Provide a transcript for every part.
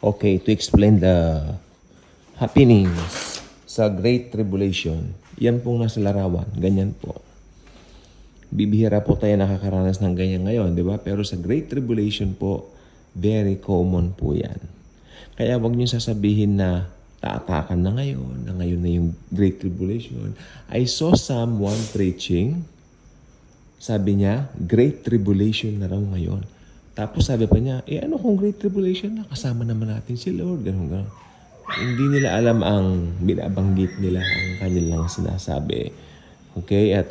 Okay, to explain the happenings sa Great Tribulation, yan pong nasa larawan, ganyan po. Bibihira po tayo nakakaranas ng ganyan ngayon, di ba? Pero sa Great Tribulation po, very common po yan. Kaya wag niyo sasabihin na taatakan na ngayon na yung Great Tribulation. I saw someone preaching, sabi niya, Great Tribulation na raw ngayon. Tapos sabi pa niya, ano kung Great Tribulation na? Kasama naman natin si Lord, ganun. Hindi nila alam ang binabanggit nila, ang kanilang sinasabi. Okay, at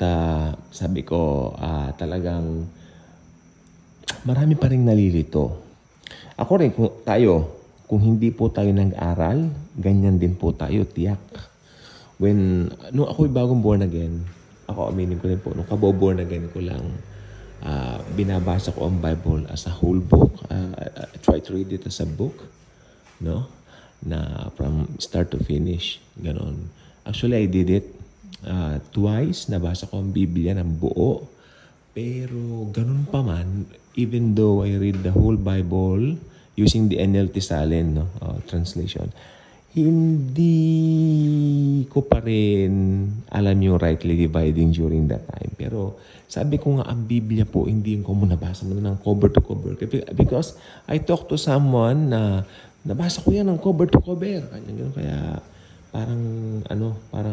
sabi ko, talagang marami pa rin nalilito. Ako rin, kung hindi po tayo nag-aral, ganyan din po tayo, tiyak. Nung ako'y bagong born again, ako aminin ko rin po, nung born again ko lang, binabasa ko ang Bible as a whole book. I try to read it as a book, no? Na from start to finish, ganon. Actually, I did it twice. Nabasa ko ang Biblia ng buo. Pero ganun pa man, even though I read the whole Bible using the NLT Salin translation, hindi ko pa rin alam yung rightly dividing during that time. Pero sabi ko nga, ang Biblia po, hindi yung kung nabasa mo na ng cover to cover. Because I talked to someone na nabasa ko yan ng cover to cover. Kaya parang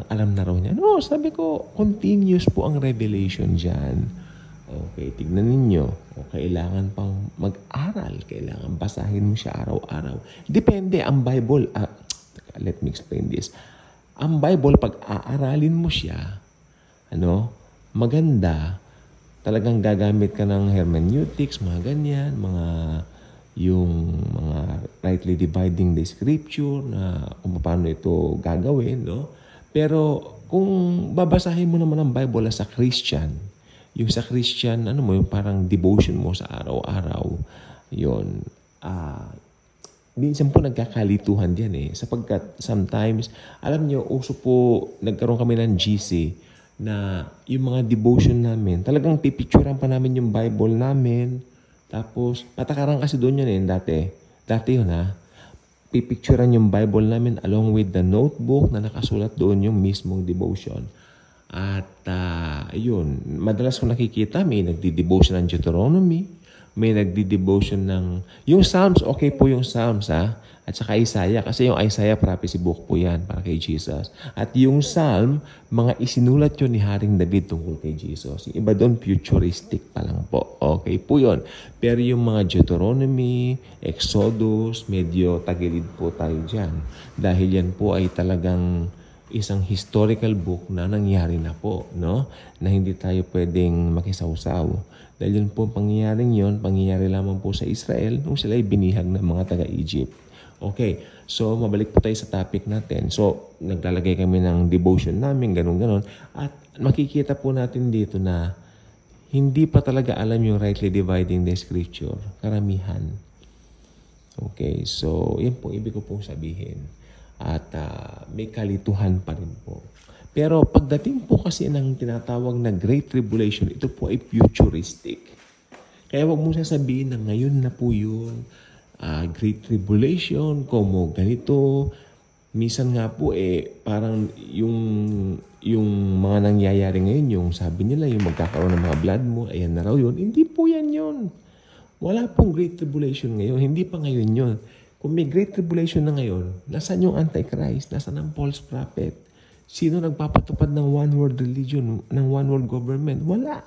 alam na raw niya. No, sabi ko, continuous po ang revelation dyan. Okay, tignan ninyo. Kailangan pang mag-aral. Kailangan basahin mo siya araw-araw. Depende, ang Bible, let me explain this. Ang Bible, pag aaralin mo siya, maganda, talagang gagamit ka ng hermeneutics, mga ganyan, yung mga rightly dividing the scripture na kung paano ito gagawin, no? Pero kung babasahin mo naman ang Bible as a Christian, yung sa Christian, yung parang devotion mo sa araw-araw, yun, minsan po nagkakalituhan diyan sapagkat sometimes, alam nyo, uso po, nagkaroon kami ng GC na yung mga devotion namin, talagang pipicturean pa namin yung Bible namin. Tapos, patakaran kasi doon yun dati. Dati yun pipicturean yung Bible namin along with the notebook na nakasulat doon yung mismong devotion. At yun, madalas ko nakikita, may nagdi-devotion ng Deuteronomy, may nagdi-devotion ng... Yung Psalms, okay po yung Psalms at saka Isaiah, kasi yung Isaiah prophecy book po yan para kay Jesus. At yung Psalm, mga isinulat yun ni Haring David tungkol kay Jesus. Yung iba doon, futuristic pa lang po. Okay po yun. Pero yung mga Deuteronomy, Exodus, medyo tagilid po tayo dyan. Dahil yan po ay talagang isang historical book na nangyari na po, no? Na hindi tayo pwedeng makisawsaw. Dahil yun po, pangyayari lamang po sa Israel nung sila ay binihag ng mga taga-Egypt. Okay, so mabalik po tayo sa topic natin. So, naglalagay kami ng devotion namin, ganun-ganon. At makikita po natin dito na hindi pa talaga alam yung rightly dividing the scripture. Karamihan. Okay, so yan po ibig ko pong sabihin. At may kalituhan pa rin po. Pero pagdating po kasi ng tinatawag na Great Tribulation, ito po ay futuristic. Kaya wag mo sasabihin na ngayon na po yun. Great Tribulation, como ganito. Minsan nga po parang yung mga nangyayari ngayon, yung sabi nila, yung magkakaroon ng mga blood mo, ayan na raw yun. Hindi po yan yun. Wala pong Great Tribulation ngayon. Hindi pa ngayon yun. Kung may Great Tribulation na ngayon, nasaan yung Antichrist? Nasaan ang false prophet? Sino nagpapatupad ng one world religion, ng one world government? Wala.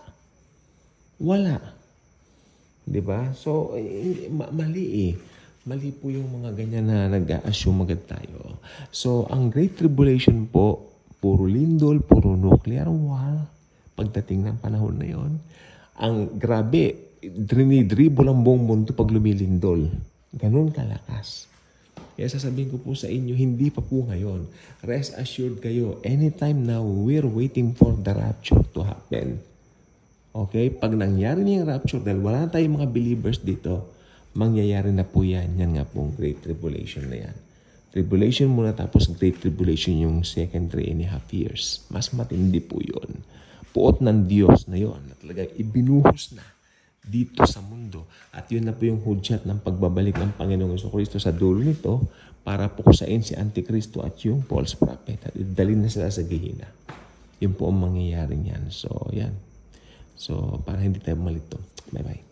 Diba? So, mali Mali po yung mga ganyan na nag-a-assume agad tayo. So, ang Great Tribulation po, puro lindol, puro nuclear war. Pagdating ng panahon na yon, ang grabe, drinidribol ang buong mundo pag lumilindol. Ganun kalakas. Kaya sasabihin ko po sa inyo, hindi pa po ngayon. Rest assured kayo, anytime now, we're waiting for the rapture to happen. Okay? Pag nangyari na yung rapture, dahil wala na tayong mga believers dito, mangyayari na po yan. Yan nga pong Great Tribulation na yan. Tribulation muna tapos Great Tribulation yung second 3.5 years. Mas matindi po yun. Puot ng Diyos na yun. Na talagang ibinuhos na dito sa mundo. At yun na po yung hudyat ng pagbabalik ng Panginoong Jesucristo sa dulo nito para pukusain si Antikristo at yung false prophet at dalhin na sila sa Gehenna. Yun po ang mangyayari niyan. So, yan. So, para hindi tayo malito. Bye-bye.